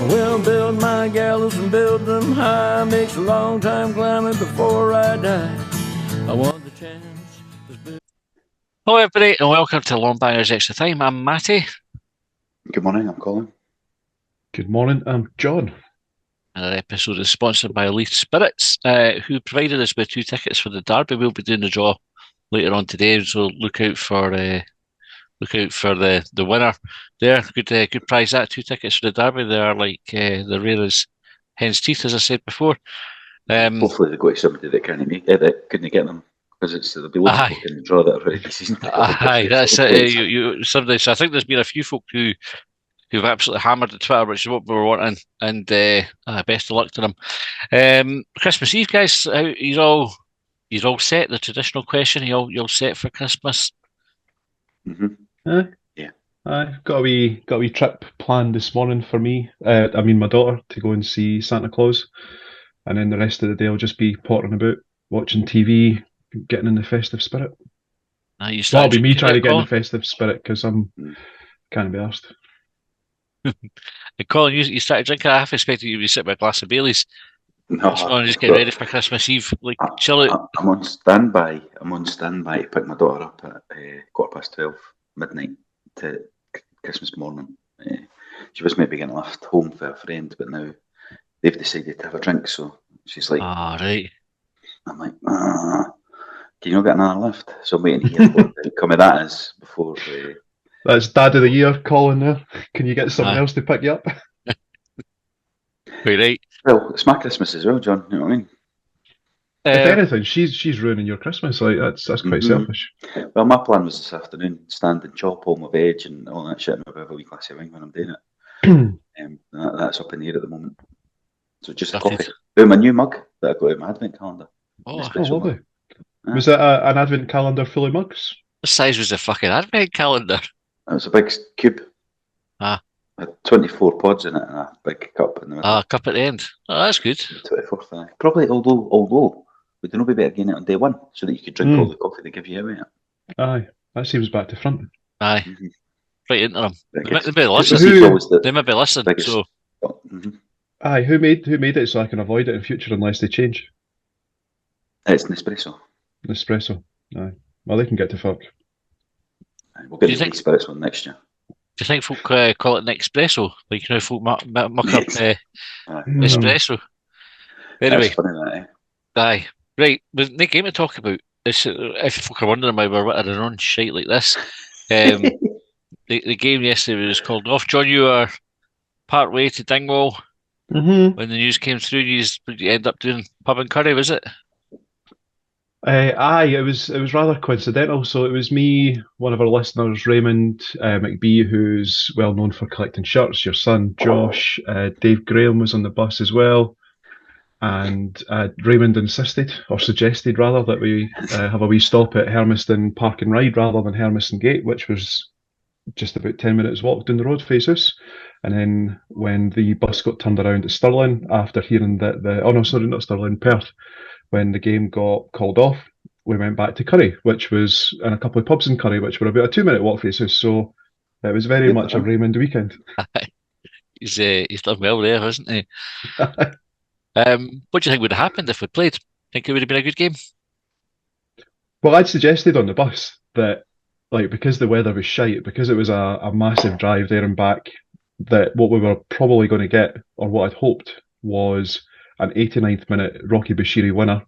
Well, build my gallows and build them high. Makes a long time climbing before I die. I want the chance. Hello everybody and welcome to Longbangers Extra Time. I'm Matty. Good morning, I'm Colin. Good morning, I'm John. And our episode is sponsored by Leith Spirits, who provided us with 2 tickets for the Derby. We'll be doing the draw later on today, so look out for the winner there. Good prize, that 2 tickets for the Derby. They are like the rare as hen's teeth, as I said before. Hopefully they go to somebody that can't make it, that couldn't get them, because there'll be lots of folk in the draw that have already season tickets. Aye, that's it. Somebody. So I think there's been a few folk who've absolutely hammered the Twitter, which is what we were wanting, and best of luck to them. Christmas Eve, guys. You're all set? The traditional question. You all set for Christmas? Mm-hmm. Yeah. I've got a wee trip planned this morning for me. My daughter, to go and see Santa Claus, and then the rest of the day I'll just be pottering about, watching TV, getting in the festive spirit. That'll be me trying to get in the festive spirit because I'm can't be arsed. Colin, you started drinking. I half expected you to be sitting with a glass of Baileys. No, just get ready for Christmas Eve. Chill out. I'm on standby. To pick my daughter up at 12:15 midnight to Christmas morning. She was maybe getting left home for a friend, but now they've decided to have a drink. So she's like, right. I'm like, can you not get another lift? So I'm waiting to hear what the outcome of that is before. That's Dad of the Year, Colin. There, can you get someone else to pick you up? Right. Well, it's my Christmas as well, John. You know what I mean? If anything, she's ruining your Christmas. Like that's quite selfish. Well, my plan was this afternoon, stand and chop all my veg and all that shit, and maybe have a wee glass of wine when I'm doing it. That's up in the air at the moment. So just a coffee. Oh, my new mug that I got in my advent calendar. Oh, lovely. Was it an advent calendar full of mugs? What size was the fucking advent calendar? It was a big cube. Had 24 pods in it and a big cup in the middle. A cup at the end. Oh, that's good. 24th. Probably, although would it not be better getting it on day one so that you could drink all the coffee they give you away? Aye, that seems back to front. Aye. Mm-hmm. Right into them. They may be listening. They may be listening. So. Aye, who made it so I can avoid it in future unless they change? It's Nespresso. Aye. Well, they can get to fuck. Aye, we'll get the Spirits one next year. Do you think folk call it an espresso? Like, folk muck up espresso. Anyway. That's funny, that, Aye. Right, there's no game to talk about. If folk are wondering why we're running on shite like this, the game yesterday was called off. John, you were part way to Dingwall when the news came through. You end up doing pub and curry, was it? Aye, it was rather coincidental. So it was me, one of our listeners, Raymond McBee, who's well known for collecting shirts. Your son, Josh, Dave Graham was on the bus as well. And Raymond insisted, or suggested rather, that we have a wee stop at Hermiston Park and Ride rather than Hermiston Gate, which was just about 10 minutes walk down the road, face house. And then when the bus got turned around at Stirling, after hearing that not Stirling, Perth, when the game got called off, we went back to Curry, which was in a couple of pubs in Curry, which were about a 2-minute walk face house. So it was very much a Raymond weekend. He's done well there, hasn't he? What do you think would have happened if we played? Think it would have been a good game? Well, I'd suggested on the bus that, because the weather was shite, because it was a massive drive there and back, that what we were probably going to get, or what I'd hoped, was an 89th minute Rocky Bashiri winner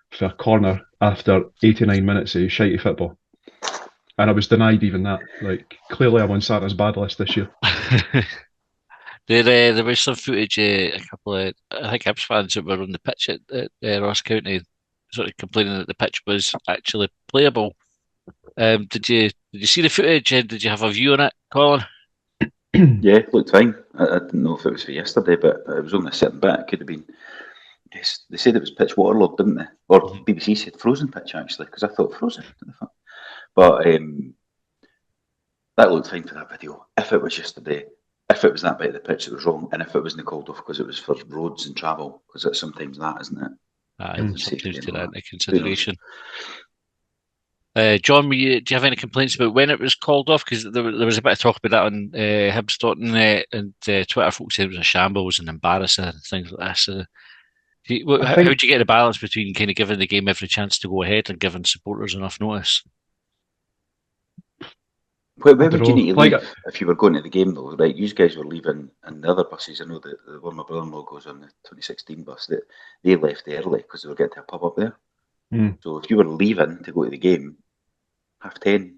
for a corner after 89 minutes of shitey football. And I was denied even that. Clearly I'm on Santa's bad list this year. There was some footage, a couple of, I think, Hibs fans that were on the pitch at Ross County sort of complaining that the pitch was actually playable. Did you see the footage and did you have a view on it, Colin? Yeah, it looked fine. I didn't know if it was for yesterday, but it was only a certain bit. It could have been. Yes, they said it was pitch waterlogged, didn't they? Or BBC said frozen pitch, actually, because I thought frozen. But that looked fine for that video. If it was yesterday, if it was that bit of the pitch that was wrong, and if it wasn't called off because it was for roads and travel, because it's sometimes that, isn't it? Sometimes take that into consideration. John, do you have any complaints about when it was called off? Because there was a bit of talk about that on Hibs.net and Twitter. Folks said it was a shambles and embarrassing and things like this. How think do you get the balance between kind of giving the game every chance to go ahead and giving supporters enough notice? Where I would don't you know. need to Like, leave if you were going to the game, though? Right, you guys were leaving in the other buses. I know that the one my brother-in-law goes on, the 2016 bus, that they left early because they were getting to a pub up there. So if you were leaving to go to the game, 10:30,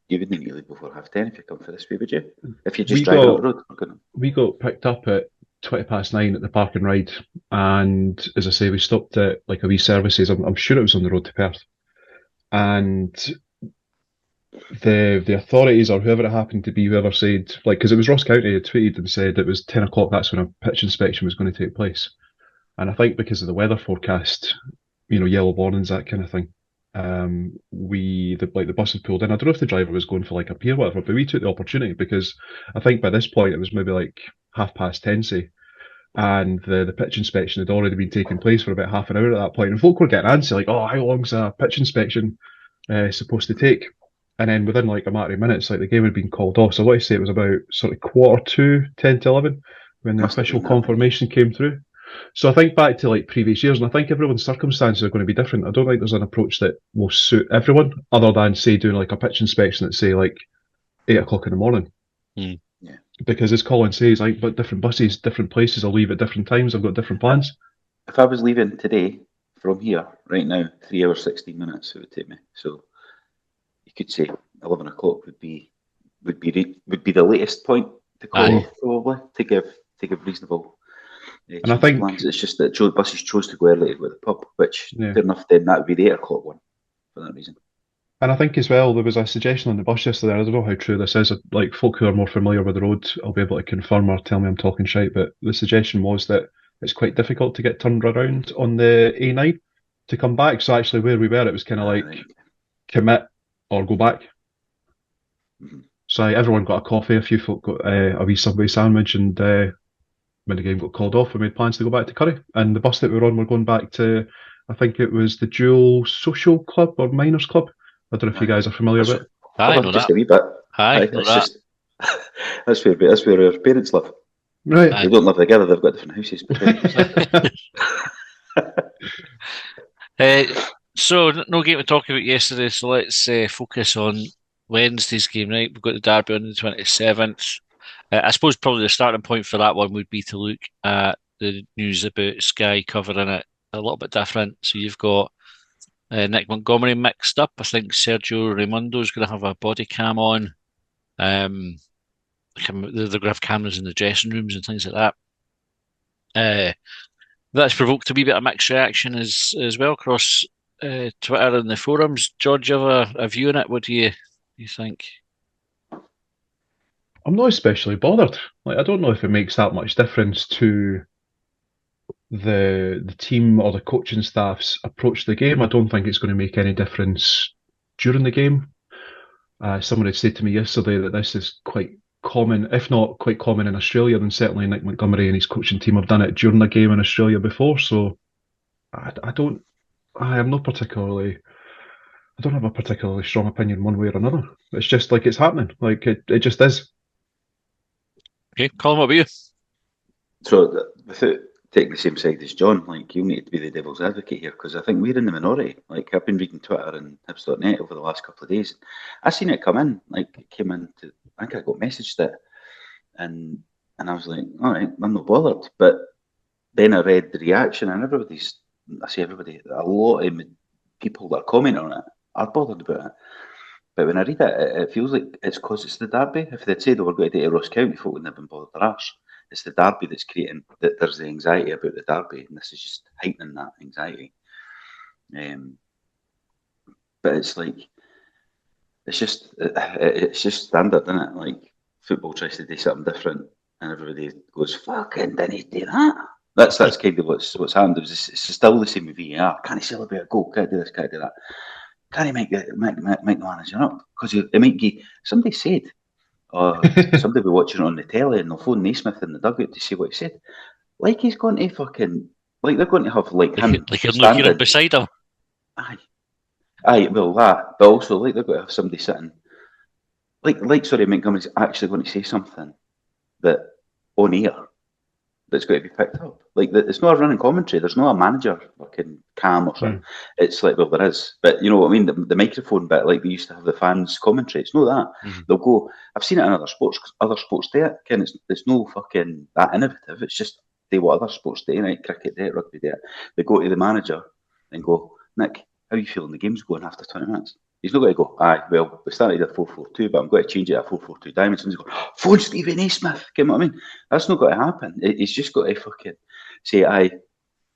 you wouldn't need to leave before 10:30 if you come for this way, would you? If you're just driving up the road. we got picked up at 9:20 at the park and ride, and as I say, we stopped at like a wee services. I'm sure it was on the road to Perth, and the authorities or whoever it happened to be, whoever said, like, because it was Ross County had tweeted and said it was 10 o'clock. That's when a pitch inspection was going to take place, and I think because of the weather forecast, yellow warnings, that kind of thing. The bus had pulled in. I don't know if the driver was going for like a beer or whatever, but we took the opportunity because I think by this point it was maybe like 10:30, say, and the pitch inspection had already been taking place for about half an hour at that point, and folk were getting antsy like, "Oh, how long's a pitch inspection supposed to take?" And then within like a matter of minutes, like the game had been called off. So I want to say it was about sort of 10 to 11, when the official confirmation came through. So I think back to like previous years, and I think everyone's circumstances are going to be different. I don't think there's an approach that will suit everyone, other than say doing like a pitch inspection at say like 8 o'clock in the morning. Yeah. Because as Colin says, like, but different buses, different places, I'll leave at different times. I've got different plans. If I was leaving today from here right now, 3 hours 16 minutes it would take me. So you could say 11 o'clock would be the latest point to call off, probably to give reasonable. And I think plans. It's just that buses chose to go early with the pub, which fair enough. Then that would be the 8 o'clock one for that reason. And I think as well, there was a suggestion on the bus yesterday. I don't know how true this is. Like, folk who are more familiar with the road, I'll be able to confirm or tell me I'm talking shite. But the suggestion was that it's quite difficult to get turned around on the A9 to come back. So actually, where we were, it was kind of like commit or go back. So everyone got a coffee. A few folk got a wee Subway sandwich, and when the game got called off, we made plans to go back to Curry. And the bus that we were on, we're going back to, I think it was the Dual Social Club or Miners Club. I don't know if you guys are familiar with it. I know just that. A wee bit. That's where our parents live. Right. They don't live together. They've got different houses between. So no game to talk about yesterday. So let's focus on Wednesday's game night. We've got the derby on the 27th. I suppose probably the starting point for that one would be to look at the news about Sky covering it a little bit different. So you've got Nick Montgomery mixed up. I think Sergio Raimundo's going to have a body cam on. They're going to have cameras in the dressing rooms and things like that. That's provoked a wee bit of mixed reaction as well across Twitter and the forums. George, you have a view on it? What do you think? I'm not especially bothered. Like, I don't know if it makes that much difference to the team or the coaching staff's approach to the game. I don't think it's going to make any difference during the game. Someone had said to me yesterday that this is quite common, if not quite common in Australia, then certainly Nick Montgomery and his coaching team have done it during the game in Australia before. So I don't have a particularly strong opinion one way or another. It's just like it's happening. Like it just is. Okay, Colin, what about you? So without taking the same side as John, like, you need to be the devil's advocate here, because I think we're in the minority. Like, I've been reading Twitter and Hibs.net over the last couple of days. I seen it come in, like it came into, I think I got messaged it, and I was like, all right, I'm not bothered. But then I read the reaction, and a lot of people that are commenting on it are bothered about it. But when I read it, it feels like it's because it's the derby. If they'd said, we're going to do it at Ross County, folk wouldn't have been bothered their arse. It's the derby that's creating that there's the anxiety about the derby, and this is just heightening that anxiety. But it's like, it's just standard, isn't it? Like, football tries to do something different, and everybody goes, "Fucking didn't he do that?" That's kind of what's happened. It's still the same with VAR. Can't he celebrate a goal? Can't do this? Can't do that? Can he make the manager up? Because it might give. Somebody said, somebody be watching it on the telly, and they'll phone Naismith in the dugout to see what he said. Like, he's going to fucking, like, they're going to have like him like you're looking up beside him. Aye. Aye, well that, but also like they've got to have somebody sitting, sorry, Montgomery's actually going to say something that on air that's got to be picked up. It's not a running commentary. There's not a manager fucking cam or something. It's like, well, there is, but you know what I mean. The microphone bit, like we used to have the fans commentary. It's not that. They'll go. I've seen it in other sports. Other sports do it. Ken, it's no fucking that innovative. It's just they what other sports do. Right? Cricket do it, rugby do it. They go to the manager and go, Nick, how are you feeling? The game's going after 20 minutes. He's not going to go, aye, well, we started at 4-4-2, but I'm going to change it to 4-4-2 diamonds. And he's going, phone Stephen A. Smith. You know what I mean? That's not going to happen. He's just got to fucking say, aye,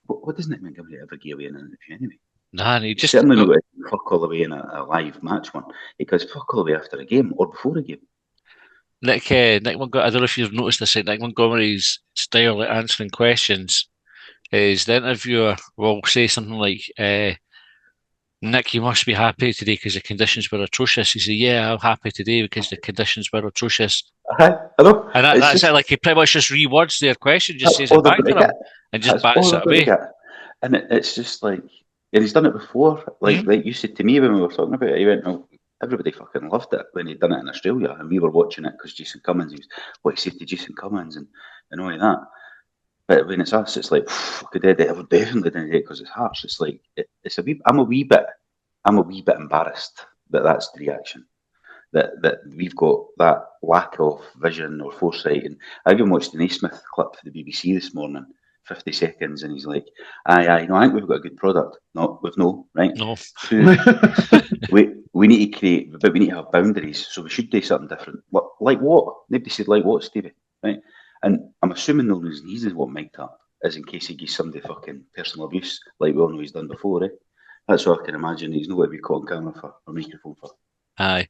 what does Nick Montgomery ever give away in an interview anyway? Nah, he just certainly not going to fuck all the way in a live match one. He goes fuck all the way after a game or before a game. Nick Montgomery, I don't know if you've noticed this, Nick Montgomery's style at answering questions is the interviewer will say something like, Nick, you must be happy today because the conditions were atrocious. He said, yeah, I'm happy today because the conditions were atrocious. I know. And that's it. Like, he pretty much just rewords their question, just says it back to them and just bats it away. And it's just like, and he's done it before. Like you said to me when we were talking about it, he went, well, everybody fucking loved it when he'd done it in Australia and we were watching it because Jason Cummins, he said to Jason Cummins and all of that. But when it's us, it's like, I would definitely didn't do it because it's harsh. It's like, I'm a wee bit embarrassed that that's the reaction. That we've got that lack of vision or foresight. And I even watched the Naismith clip for the BBC this morning, 50 seconds, and he's like, aye, I think we've got a good product. No, we've no, right? No. we need to create, but we need to have boundaries, so we should do something different. Like what? Nobody said like what, Stevie, right? And I'm assuming the only reason he's what mic'd up is in case he gives somebody fucking personal abuse, like we all know he's done before, eh? That's what I can imagine. He's not going to be caught on camera for, or microphone for. Aye.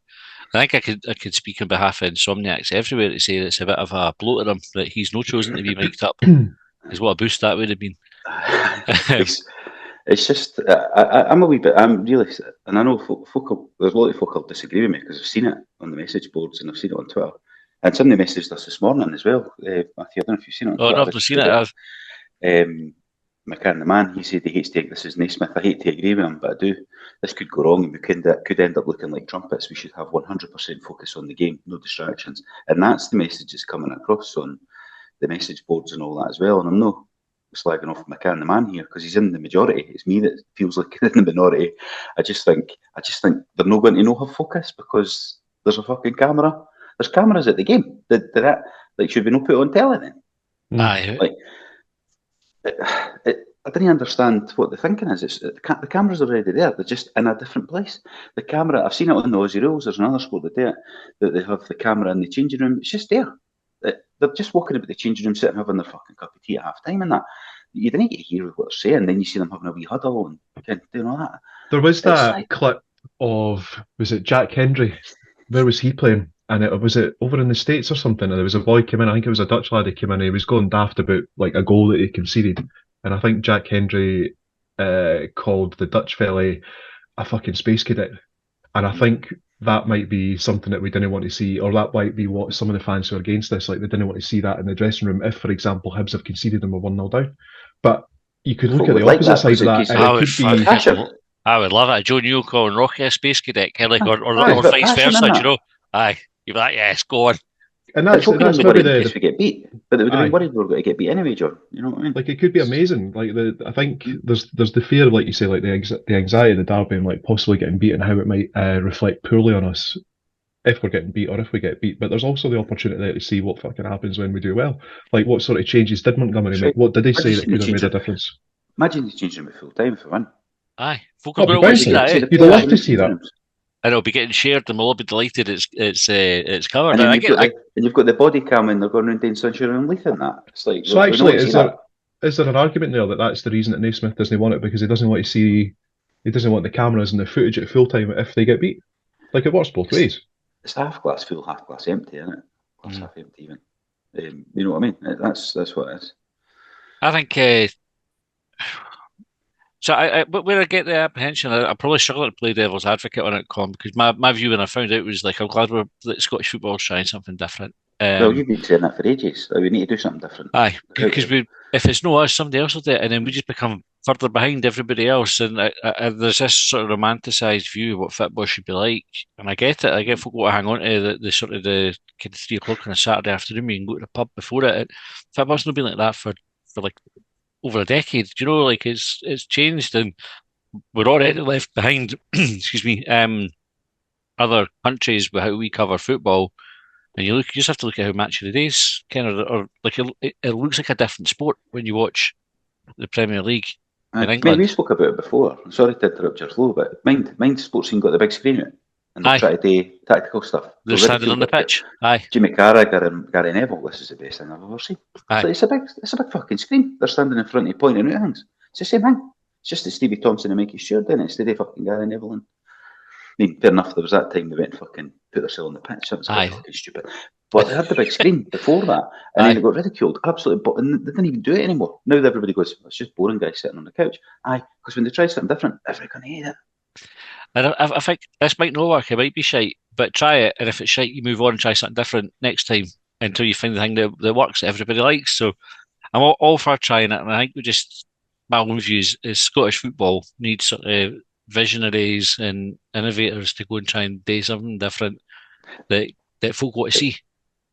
I think I could speak on behalf of insomniacs everywhere to say it's a bit of a blow to them that he's not chosen to be mic'd up. Because what a boost that would have been. It's just, I'm a wee bit, I'm really, and I know there's a lot of folk who'll disagree with me because I've seen it on the message boards and I've seen it on Twitter. And somebody messaged us this morning as well, Matthew. I don't know if you've seen it on Twitter. No, I've not seen it. McCann the man, he said he hates to take this as Naismith. I hate to agree with him, but I do. This could go wrong and we could end up looking like trumpets. We should have 100% focus on the game, no distractions. And that's the message that's coming across on the message boards and all that as well. And I'm not slagging off McCann the man here because he's in the majority. It's me that feels like in the minority. I just think they're not going to know have focus because there's a fucking camera. There's cameras at the game. Should we not put it on telly then? Aye. I didn't understand what the thinking is. The camera's already there. They're just in a different place. The camera, I've seen it on the Aussie Rules. There's another sport that do it, that they have the camera in the changing room. It's just there. They're just walking about the changing room, sitting having their fucking cup of tea at half time and that. You didn't get to hear what they're saying. Then you see them having a wee huddle and doing all that. There was that clip of, was it Jack Hendry? Where was he playing? And was it over in the States or something? And there was a boy came in, I think it was a Dutch lad who came in, and he was going daft about like a goal that he conceded. And I think Jack Hendry called the Dutch fella a fucking space cadet. And I think that might be something that we didn't want to see, or that might be what some of the fans who are against this, like they didn't want to see that in the dressing room if, for example, Hibs have conceded and were 1-0 down. But you could look at the opposite side of that. I would love it. Joe Newell calling Rocky a space cadet, or vice versa, you know. Aye, you'd be like, yes, go on. And that's maybe the we get beat, but they would have been worried we were going to get beat anyway, John. You know what I mean? Like it could be amazing. Like I think there's the fear, like you say, like the anxiety of the derby and like possibly getting beat and how it might reflect poorly on us if we're getting beat or if we get beat. But there's also the opportunity there to see what fucking happens when we do well. Like what sort of changes did Montgomery make? What did they say that could have made a difference? Imagine he's changing them at full time for one. Aye, you'd love to see that. And it'll be getting shared, and we'll all be delighted it's covered. And you've got the body cam, and they're going around doing Sunshine and Leith in that. It's like, so actually, is there an argument there that that's the reason that Naismith doesn't want it because he doesn't want the cameras and the footage at full time if they get beat? Like it works both ways. It's half glass full, half glass empty, isn't it? Glass half empty even. You know what I mean? That's what it is. I think. So but where I get the apprehension, I probably struggle to play devil's advocate on it, Colin, because my view when I found out was like, I'm glad that Scottish football's trying something different. Well, you've been saying that for ages. We need to do something different. Aye, because if it's no us, somebody else will do it, and then we just become further behind everybody else, and there's this sort of romanticised view of what football should be like, and I get it. I get folk want to hang on to the sort of the kind of 3 o'clock on a Saturday afternoon. You can go to the pub before it. Football's not been like that for like over a decade. Do you know? Like it's changed, and we're already left behind. Excuse me. Other countries with how we cover football, and you just have to look at how Match of the Days kind of, or like it looks like a different sport when you watch the Premier League in England. We spoke about it before. I'm sorry to interrupt your flow, but mind sports scene got the big screen out, and they try to do tactical stuff. They're standing on the pitch. Aye. Jimmy Carragher, Gary Neville. This is the best thing I've ever seen. Aye. It's a big fucking screen. They're standing in front of you, pointing out things. It's the same thing. It's just that Stevie Thompson and Mikey Stewart doing it instead of fucking Gary Neville. And I mean, fair enough. There was that time they went and fucking put themselves on the pitch. That was fucking stupid. But they had the big screen before that, and then they got ridiculed. Absolutely, but they didn't even do it anymore. Now everybody goes, "It's just boring guys sitting on the couch." Aye, because when they try something different, everyone hate it. And I think this might not work. It might be shite, but try it. And if it's shite, you move on and try something different next time until you find the thing that works that everybody likes. So I'm all for trying it, and I think my own view is Scottish football needs sort of visionaries and innovators to go and try and do something different that folk want to see.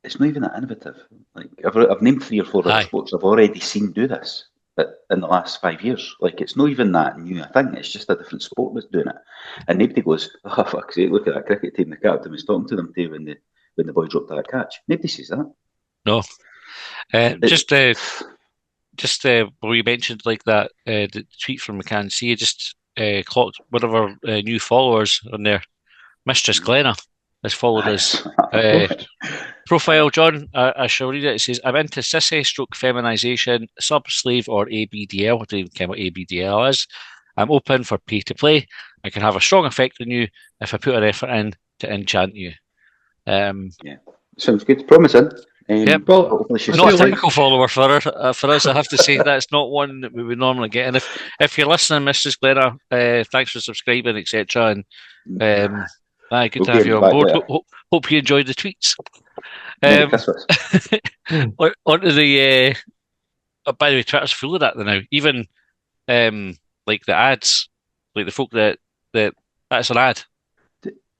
It's not even that innovative. Like I've named 3 or 4 other sports I've already seen do this, but in the last 5 years. Like it's not even that new a thing. It's just a different sport that's doing it, and nobody goes, "Oh fuck's sake, look at that cricket team." The captain was talking to them too when the boy dropped that catch. Nobody says that. No, just where you mentioned like that the tweet from McCann C just clocked one of our new followers on there. Mistress Glenna has followed us. Profile, John, I shall read it. It says, "I'm into sissy stroke feminisation, sub-slave or ABDL. I don't even care what ABDL is. I'm open for pay to play. I can have a strong effect on you if I put an effort in to enchant you." Yeah, sounds good. Promising. Yep. Well, not a typical follower for us, I have to say. That's not one that we would normally get. And if you're listening, Mrs. Glenna, thanks for subscribing, etc. And good to have you on board. Hope you enjoyed the tweets. Onto the by the way, Twitter's full of that now. Even like the ads, like the folk that's an ad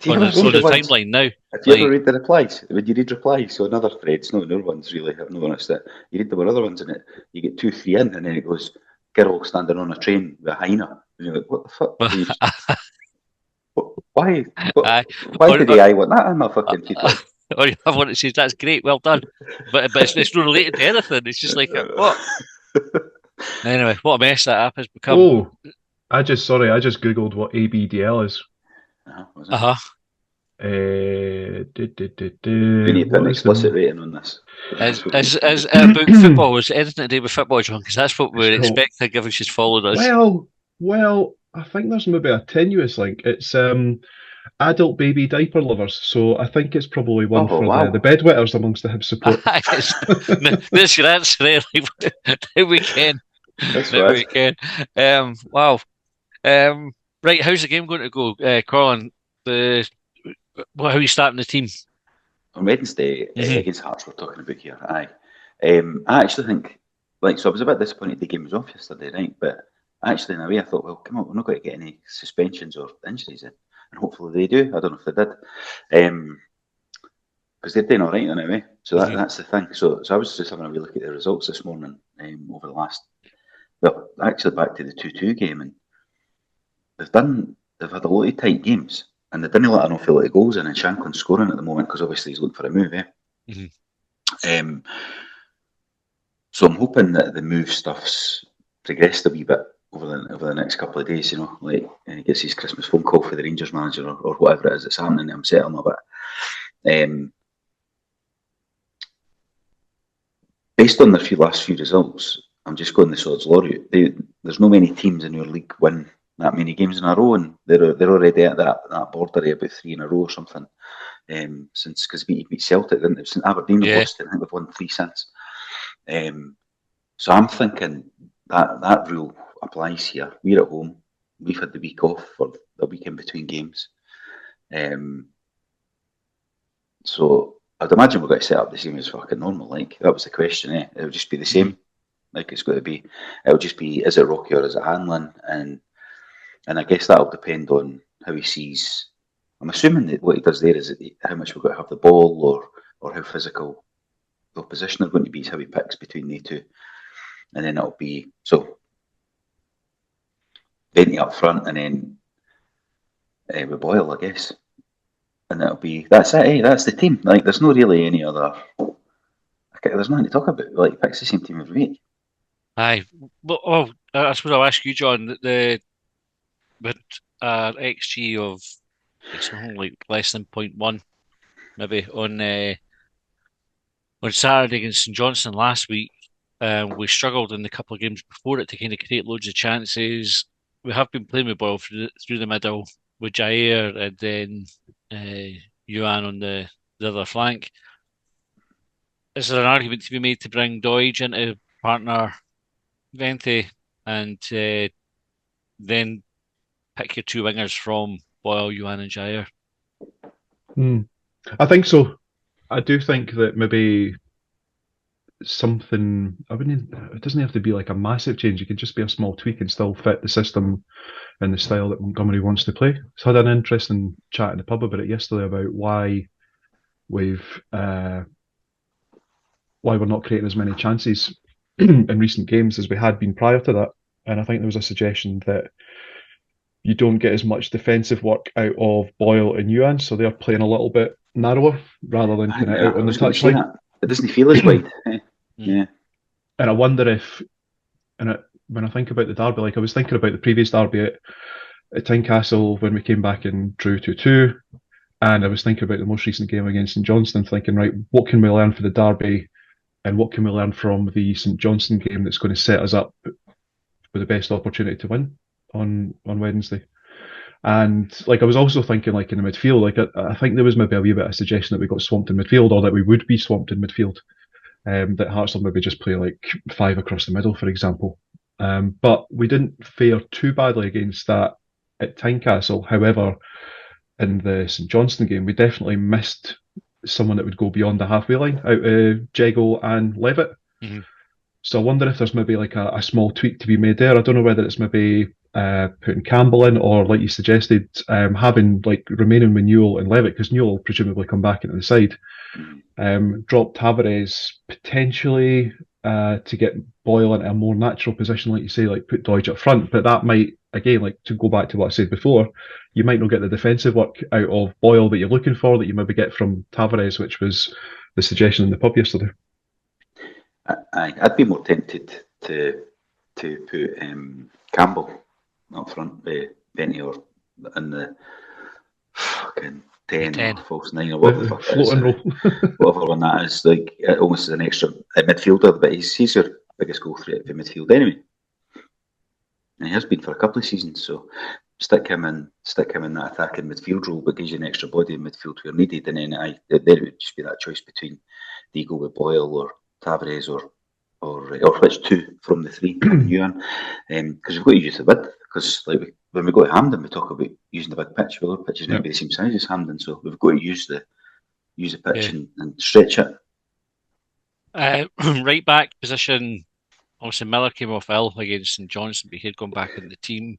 on the timeline now. Have you ever read the replies? When you read replies, so another threads, not another ones really, I've noticed it. You read the one other ones in it, you get 2, 3 in, and then it goes, "Girl standing on a train with a hyena." And you're like, what the fuck? Why? Why did I want that in my fucking feed? Or you have one that says, "That's great, well done," but it's not related to anything. It's just like what? Anyway, what a mess that app has become. Oh, I just googled what ABDL is. We need to put an explicit rating on this. Is about football? Is it anything to do with football, John? Because that's what we're expecting, given she's followed us. Well, I think there's maybe a tenuous link. It's adult baby diaper lovers, so I think it's probably one for the bedwetters amongst the Hibs support. There's your answer there. Now we can. We can. Wow. Right, how's the game going to go, Colin? How are you starting the team? On Wednesday against Hearts, we're talking about here. Aye. I actually think, so I was a bit disappointed the game was off yesterday night, but actually in a way I thought, well, come on, we're not going to get any suspensions or injuries in, and hopefully they do. I don't know if they did, because they're doing all right anyway. So that's the thing. So I was just having a wee look at the results this morning over the last, actually back to the 2-2 game, and they've had a lot of tight games, and they didn't let an awful lot of goals in, and Shanklin's scoring at the moment because obviously he's looking for a move. So I'm hoping that the move stuff's progressed a wee bit over the next couple of days, and he gets his Christmas phone call for the Rangers manager or whatever it is that's happening. I'm settling a bit. Based on their last few results, I'm just going the Sod's Law route. There's no many teams in your league win that many games in a row, and they're already at that border about 3 in a row or something. Since because we beat Celtic, didn't they? Since Aberdeen have lost, I think they've won 3 since. So I'm thinking that rule applies here. We're at home. We've had the week off for the weekend between games. So I'd imagine we're going to set up the same as fucking normal. That was the question. It would just be the same. Like it's got to be. It'll just be, is it Rocky or is it Hanlon? And I guess that'll depend on how he sees. I'm assuming that what he does there is how much we're going to have the ball, or how physical the opposition are going to be, is how he picks between the two. And then it'll be so Benty up front, and then with Boyle, I guess. And that'll be, that's it. That's the team. Like there's no really any other. There's nothing to talk about. Like picks the same team every week. Aye. Well, I suppose I'll ask you, John, with XG of something like less than 0.1, maybe on Saturday against St Johnstone last week. We struggled in the couple of games before it to kind of create loads of chances. We have been playing with Boyle through the middle with Jair and then Yuan on the other flank. Is there an argument to be made to bring Doige into partner Vente and then pick your two wingers from Boyle, Yuan and Jair? I think so. I do think that maybe something, it doesn't have to be like a massive change. It could just be a small tweak and still fit the system and the style that Montgomery wants to play. So I had an interesting chat in the pub about it yesterday about why we're not creating as many chances in recent games as we had been prior to that. And I think there was a suggestion that you don't get as much defensive work out of Boyle and Yuan, so they're playing a little bit narrower rather than kind of out on the touchline. It doesn't feel as wide. Yeah. And I wonder if, when I think about the derby, like I was thinking about the previous derby at Tynecastle when we came back and drew 2-2, and I was thinking about the most recent game against St Johnstone, thinking, right, what can we learn for the derby, and what can we learn from the St Johnstone game that's going to set us up with the best opportunity to win on Wednesday. And like I was also thinking, like in the midfield, like I think there was maybe a wee bit of suggestion that we got swamped in midfield, or that we would be swamped in midfield. That Hearts will maybe just play like 5 across the middle, for example. But we didn't fare too badly against that at Tynecastle. However, in the St Johnstone game, we definitely missed someone that would go beyond the halfway line out of Jago and Levitt. Mm-hmm. So I wonder if there's maybe like a small tweak to be made there. I don't know whether it's maybe putting Campbell in, or like you suggested, having like remaining with Newell and Levitt, because Newell will presumably come back into the side. Drop Tavares potentially to get Boyle into a more natural position, like you say, like put Doige up front. But that might, again, like to go back to what I said before, you might not get the defensive work out of Boyle that you're looking for, that you maybe get from Tavares, which was the suggestion in the pub yesterday. I'd be more tempted to put Campbell up front, Benty, or in the fucking 10 or false 9 or whatever the fuck it is, whatever one that is, like almost as an extra midfielder, but he's your biggest goal threat for midfield anyway, and he has been for a couple of seasons. So stick him in that attacking midfield role, but gives you an extra body in midfield where needed. And then there would just be that choice between, do you go with Boyle or Tavares or which two from the 3 Yuan, because we've got to use the width. Because like when we go to Hampden, we talk about using the big pitch. Well, the pitch is maybe the same size as Hampden, so we've got to use the pitch and stretch it. Right back position. Obviously, Miller came off ill against St Johnstone, but he had gone back in the team.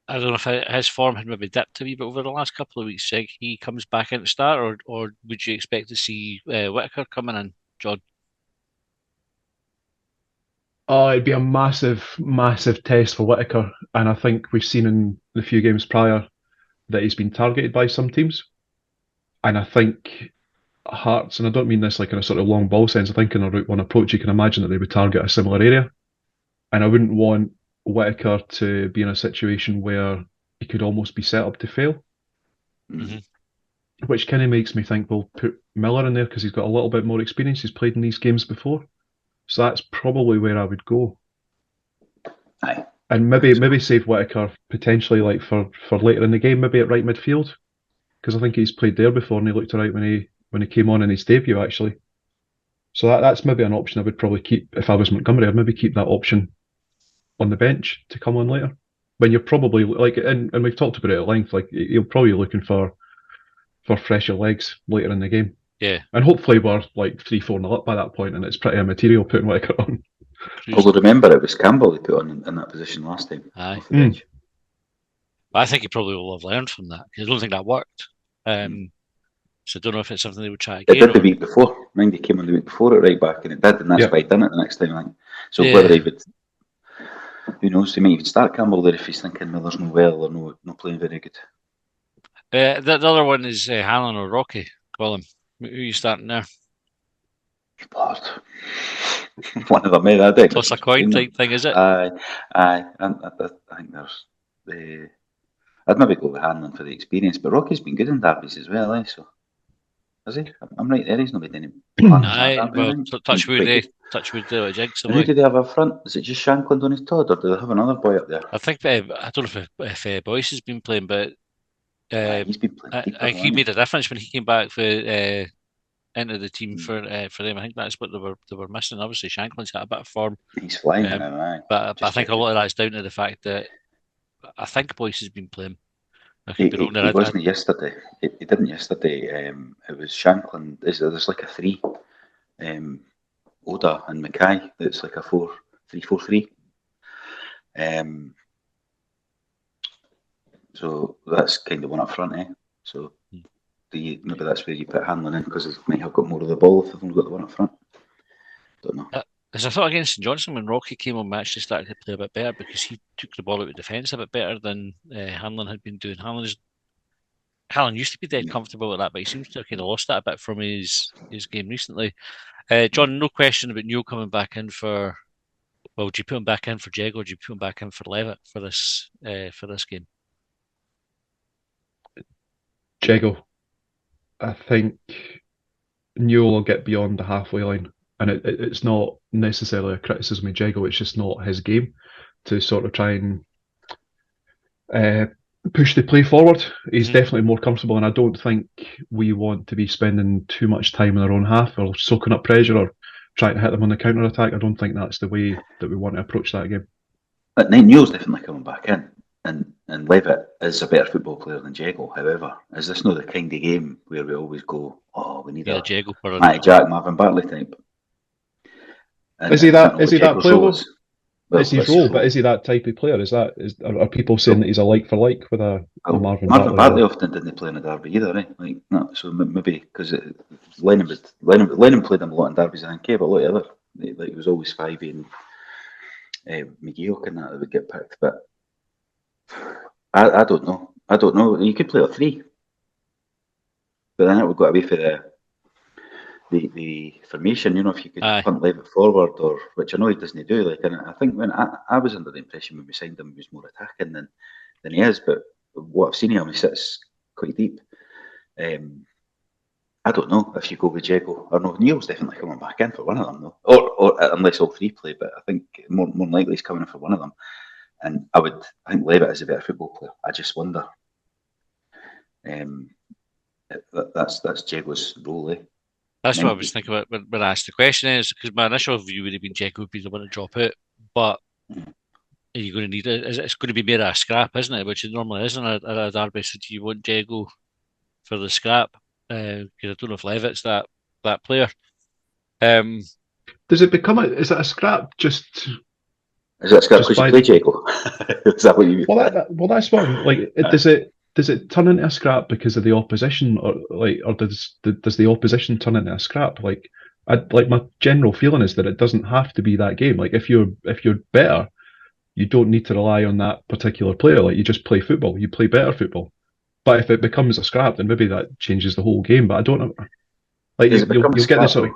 I don't know if his form had maybe dipped a wee bit over the last couple of weeks. He comes back in to start, or would you expect to see Whittaker coming in, John? Oh, it'd be a massive, massive test for Whittaker. And I think we've seen in the few games prior that he's been targeted by some teams. And I think Hearts, and I don't mean this like in a sort of long ball sense, I think in a Route 1 approach, you can imagine that they would target a similar area. And I wouldn't want Whittaker to be in a situation where he could almost be set up to fail. Mm-hmm. Which kind of makes me think we'll put Miller in there because he's got a little bit more experience. He's played in these games before. So that's probably where I would go. Aye. And maybe save Whittaker potentially like for later in the game, maybe at right midfield, because I think he's played there before and he looked alright when he came on in his debut actually. So that's maybe an option I would probably keep if I was Montgomery. I'd maybe keep that option on the bench to come on later when you're probably like, and we've talked about it at length. Like you're probably looking for fresher legs later in the game. Yeah. And hopefully we're like 3-4-0 up by that point and it's pretty immaterial putting Whittaker on. Although remember, it was Campbell they put on in that position last time. Aye. Off the bench. I think he probably will have learned from that, because I don't think that worked. So I don't know if it's something they would try It again. did the week before. Mind he came on the week before it right back, and it did, and that's Yep. why he done it the next time. I think. So Yeah. whether he would, who knows? He might even start Campbell there if he's thinking Miller's no well or no playing very good. The other one is Hanlon or Rocky. Colin, who are you starting there? Lord. One of them, made that deck. Toss a coin type thing, is it? Aye. I think there's the. I'd maybe go with Hanlon for the experience, but Rocky's been good in derbies as well, so. Is he? I'm right there. He's not made any. Aye, well, touch wood, the jinx And who away. do they have up front? Is it just Shankland on his Todd, or do they have another boy up there? I think I don't know if Boyce has been playing, but He's been playing deeper, he made a difference when he came back into the team for them. I think that's what they were missing. Obviously, Shankland's had a bit of form. He's flying now, aye. But I think a lot of that's down to the fact that I think Boyce has been playing. I He could be wrong there. wasn't yesterday. He didn't yesterday. It was Shankland. There's like a 3. Oda and Mackay. It's like a 4-3-4-3. So that's kind of one up front, eh? So maybe that's where you put Hanlon in, because he might have got more of the ball if they've got the one up front. Don't know. As I thought against St Johnstone, when Rocky came on, we actually started to play a bit better because he took the ball out of defence a bit better than Hanlon had been doing. Hanlon used to be dead comfortable with that, but he seems to have kind of lost that a bit from his game recently. John, no question about Neil coming back in for. Well, do you put him back in for Jego, or do you put him back in for Levitt for this game? Jego. I think Newell will get beyond the halfway line, and it's not necessarily a criticism of Jego. It's just not his game to sort of try and push the play forward. He's definitely more comfortable, and I don't think we want to be spending too much time in our own half or soaking up pressure or trying to hit them on the counter attack. I don't think that's the way that we want to approach that game. But Neil's definitely coming back in, and Levitt is a better football player than Jego. However, is this not the kind of game where we always go, oh, we need a Jego for Matty Jack, Marvin Bartley type? And Is he that player? Well, It's his role, but is he that type of player? Are people saying that he's a like for like with a Marvin Bartley? Bartley often didn't play in a derby either, eh? Like no, so maybe because Lennon played him a lot in derbies, I think, but a lot of other like it was always Spivey and McGeoch and that would get picked. But I don't know. You could play a 3, but then it would go away for the formation, if you could punt Levitt forward, or which I know he doesn't do. Like, and I think when I was under the impression when we signed him, he was more attacking than he is. But what I've seen of him, he sits quite deep. I don't know if you go with Jego or no. Neil's definitely coming back in for one of them, though, or unless all 3 play. But I think more likely he's coming in for one of them. And I think Levitt is a better football player. I just wonder. That's Jego's role, eh? That's what I was thinking about when I asked the question, is because my initial view would have been Jego would be the one to drop out, but are you going to need it? It's going to be more a scrap, isn't it? Which it normally isn't at a derby. So do you want Jego for the scrap? Because I don't know if Levitt's that player. Does it become is it a scrap just? Is it a scrap because you play Jego? Is that what you mean? Well, that's what like. Does it turn into a scrap because of the opposition, or does the opposition turn into a scrap? Like my general feeling is that it doesn't have to be that game. Like if you're better, you don't need to rely on that particular player. Like you just play football, you play better football. But if it becomes a scrap, then maybe that changes the whole game. But I don't know. Like you'll get this sort of.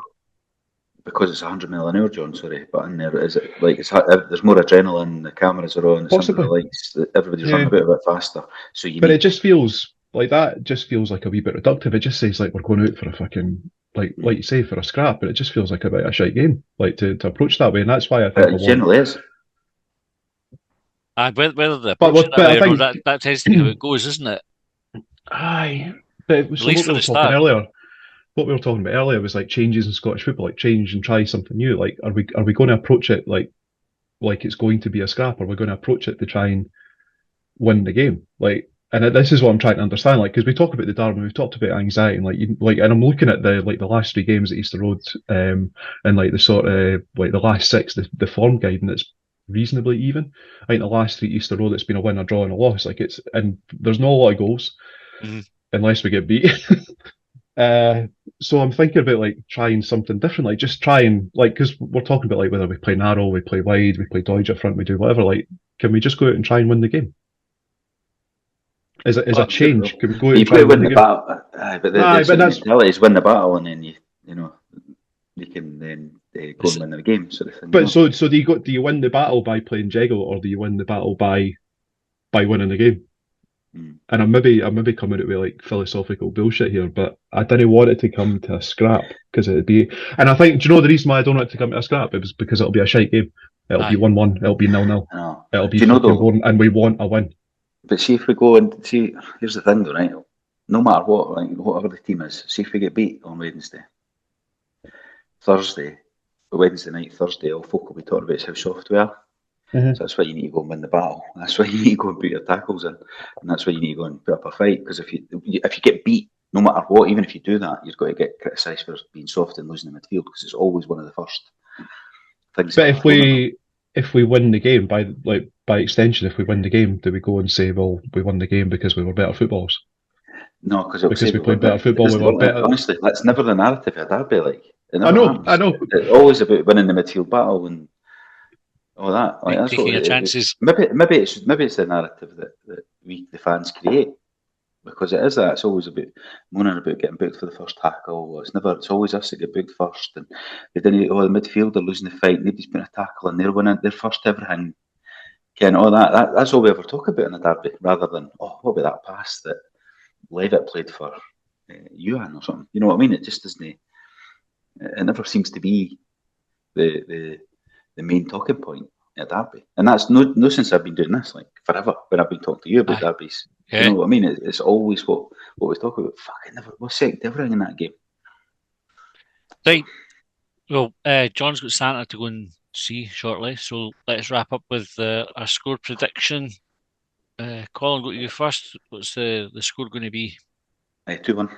Because it's 100 mile an hour, John. Sorry, but in there, is it like there's more adrenaline? The cameras are on. Possibly, the lights. Everybody's running a bit faster. So it just feels like that. Just feels like a wee bit reductive. It just says like we're going out for a fucking like you say for a scrap, but it just feels like a bit of a shite game. Like to approach that way, and that's why I think it generally is. Whether the approach that tends to be how it goes, isn't it? Aye, but it was at least for the start. Earlier. What we were talking about earlier was like changes in Scottish football, like change and try something new. Like, are we going to approach it like it's going to be a scrap? Or are we going to approach it to try and win the game? Like, And this is what I'm trying to understand, like, because we talk about the Derby, we've talked about anxiety, and I'm looking at the last 3 games at Easter Road, and like the sort of like the last 6, the form guide, and it's reasonably even. I think the last 3 Easter Road, it's been a win, a draw, and a loss. Like and there's not a lot of goals unless we get beat. So I'm thinking about like trying something different, like just trying because we're talking about like whether we play narrow, we play wide, we play Doidge up front, we do whatever. Like, can we just go out and try and win the game? Is a change? Can we go out and try and win the game? Battle, but the mentality is win the battle, and then you can then go and win the game, sort of thing. But so do you win the battle by playing Jeggle, or do you win the battle by winning the game? And I'm maybe coming out with like philosophical bullshit here, but I didn't want it to come to a scrap because it'd be. And I think, do you know the reason why I don't want it to come to a scrap? It was because it'll be a shite game. It'll be 1-1. It'll be 0-0. It'll be boring, and we want a win. But see if we go and see. Here's the thing, though, right? No matter what, like whatever the team is, see if we get beat on Wednesday, Wednesday night, Thursday, all folk will be talking about how soft we are. So that's why you need to go and win the battle. That's why you need to go and put your tackles in, and that's why you need to go and put up a fight. Because if you get beat, no matter what, even if you do that, you're going to get criticised for being soft and losing the midfield because it's always one of the first things. But if we win the game by extension, if we win the game, do we go and say, well, we won the game because we were better footballers? No, because we played better football. We were better. Honestly, that's never the narrative of a derby. Like I know. It's always about winning the midfield battle and all that. Like, that's taking what your chances. Maybe it's the narrative that we the fans create, because it is that. It's always about moaning about getting booked for the first tackle. It's always us that get booked first, and they didn't. The midfield are losing the fight. Nobody's putting a tackle, and they're winning. They're first everything. Ken, all that. That's all we ever talk about in a derby, rather than what about that pass that Levitt played for Ewan or something. You know what I mean? It just doesn't. It never seems to be the main talking point at derby, and that's no since I've been doing this, like forever. When I've been talking to you about derbies, you know what I mean. It's always what we talk about. Fucking never. We're second everything in that game. Right. Well, John's got Santa to go and see shortly, so let's wrap up with our score prediction. Colin, go to you first. What's the score going to be? 2-1.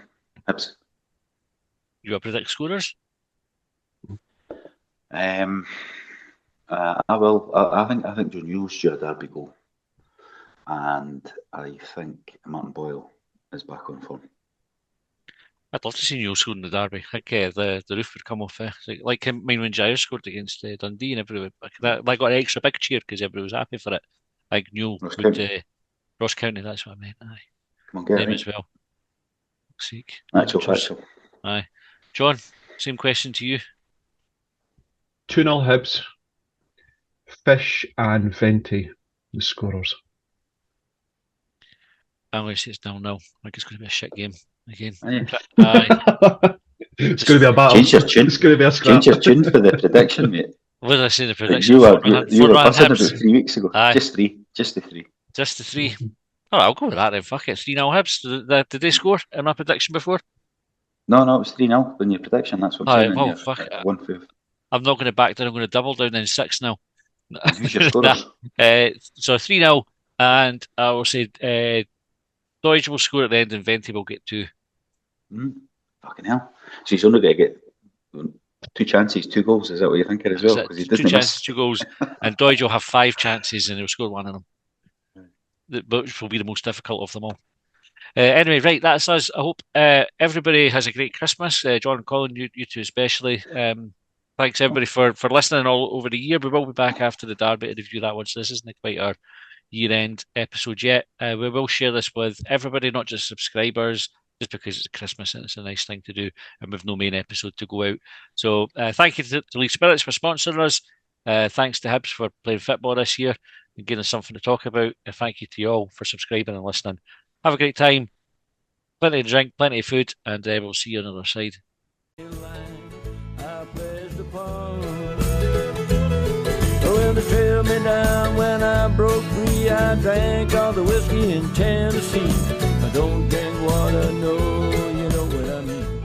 Hibs. You want to predict scorers? I will. I think John Yule's due a derby goal, and I think Martin Boyle is back on form. I'd love to see Newell score in the derby. I think the roof would come off. Like when Jair scored against Dundee, and everybody that got an extra big cheer because everybody was happy for it. Like Newell would Ross County. That's what I meant. Aye. Come on, get them it. As well. Seek. Actual. Aye. John, same question to you. 2-0 Hibs. Fish and Venti, the scorers. I'm going to say it's 0-0. I think it's going to be a shit game again. Aye. It's going to be a battle. Change your tune. It's going to be a scrap. Change your tune for the prediction, mate. What did I say? The prediction? You were fussing about 3 weeks ago. Aye. Just the three. Just the 3. Oh, I'll go with that then. Fuck it. 3-0 Hibs. Did they score in my prediction before? No, it was 3-0 in your prediction. That's what I'm saying. Well, fuck it. 1-5. I'm not going to back down. I'm going to double down then 6-0. Who's your scorer? So 3-0, and I will say Doidge will score at the end, and Venti will get 2. Fucking hell! So he's only going to get 2 chances, 2 goals. Is that what you're thinking as well? Because he doesn't 2 chances, 2 goals, and Doidge will have 5 chances, and he'll score 1 of them. Which will be the most difficult of them all. Anyway, right, that's us. I hope everybody has a great Christmas. John and Colin, you two especially. Thanks everybody for listening all over the year. We will be back after the derby to review that one. So this isn't quite our year-end episode yet. We will share this with everybody, not just subscribers, just because it's Christmas and it's a nice thing to do, and we've no main episode to go out. So thank you to Leeds Spirits for sponsoring us. Thanks to Hibs for playing football this year and giving us something to talk about. Thank you to you all for subscribing and listening. Have a great time. Plenty to drink, plenty of food, and we'll see you on the other side. Well, they trailed me down when I broke free. I drank all the whiskey in Tennessee. I don't drink water, no, you know what I mean.